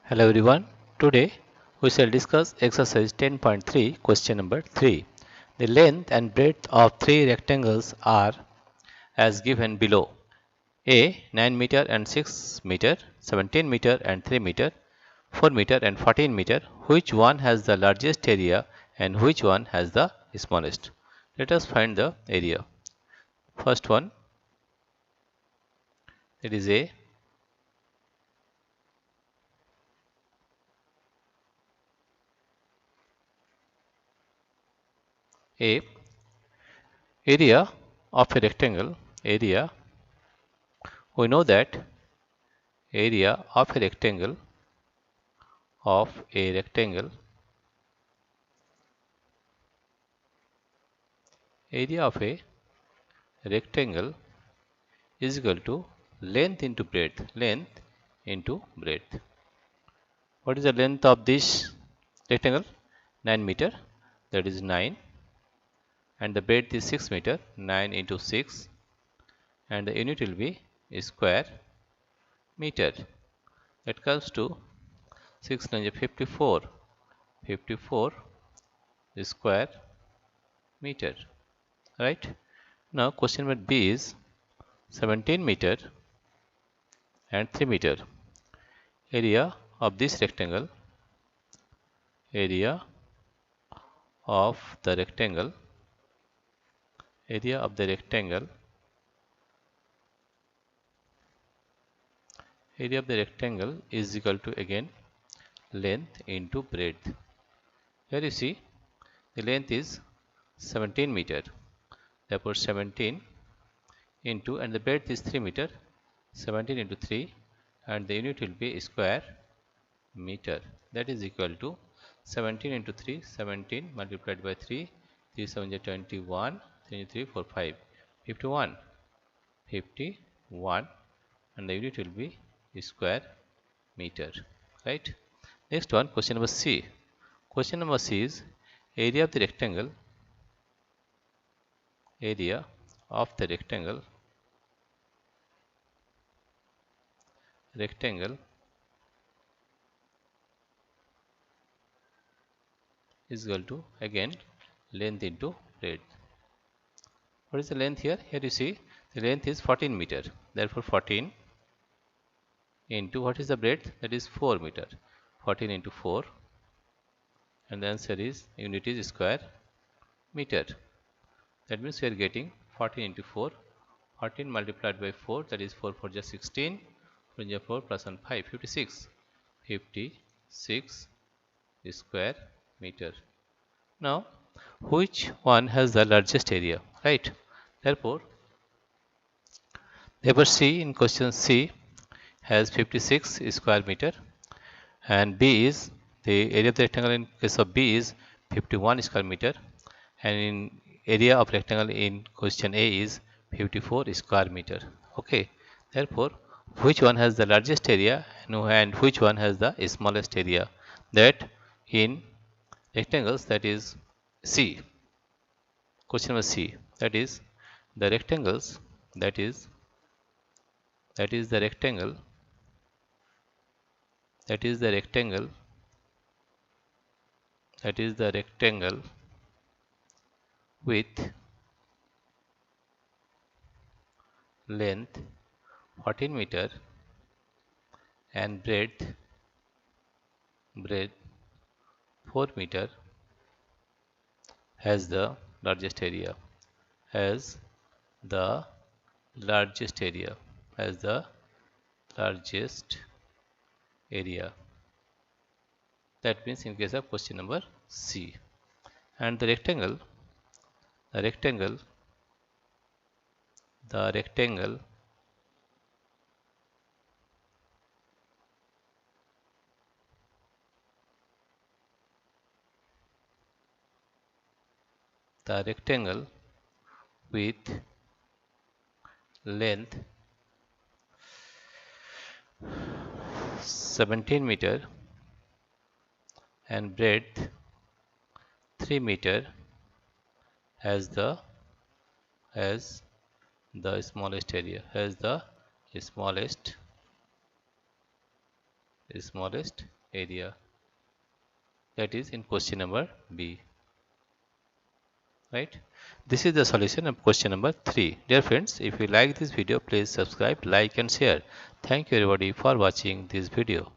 Hello everyone. Today we shall discuss exercise 10.3 question number 3. The length and breadth of three rectangles are as given below. A 9 meter and 6 meter, 17 meter and 3 meter, 4 meter and 14 meter. Which one has the largest area and which one has the smallest? Let us find the area. First one, it is A. Area of a rectangle. We know that area of a rectangle area of a rectangle is equal to length into breadth. What is the length of this rectangle? 9 meter, that is 9, and the breadth is 6 meter, 9 into 6, and the unit will be square meter. That comes to 6 times 54 square meter, right? Now question number B is 17 meter and 3 meter. Area of this rectangle, area of the rectangle is equal to again length into breadth. Here you see the length is 17 meter, therefore 17 into, and the breadth is 3 meter, 17 into 3, and the unit will be square meter. That is equal to 17 into 3, 17 multiplied by 3, 3 7 is 21, 3 3 4 5, 51, and the unit will be square meter, right? Next one, question number C. Question number C is area of the rectangle is equal to again length into breadth. What is the length here? Here you see the length is 14 meter, therefore 14 into, what is the breadth? That is 4 meter, 14 into 4, and the answer is unit is square meter. That means we are getting 14 into 4, 14 multiplied by 4, that is 4 4 just 16, 4 4 plus 1 5, 56 square meter. Now which one has the largest area, right? Therefore C in question C has 56 square meter, and B is the area of the rectangle in case of B is 51 square meter, and in area of rectangle in question A is 54 square meter. Okay, therefore which one has the largest area and which one has the smallest area? That in rectangles, that is C. Question number C, that is the rectangles, that is the rectangle with length 14 meter and breadth 4 meter has the largest area, that means in case of question number C. And the rectangle the rectangle with length 17 meter and breadth 3 meter has the smallest area, smallest area. That is in question number B. Right? This is the solution of question number 3. Dear friends, if you like this video, please subscribe, like and share. Thank you everybody for watching this video.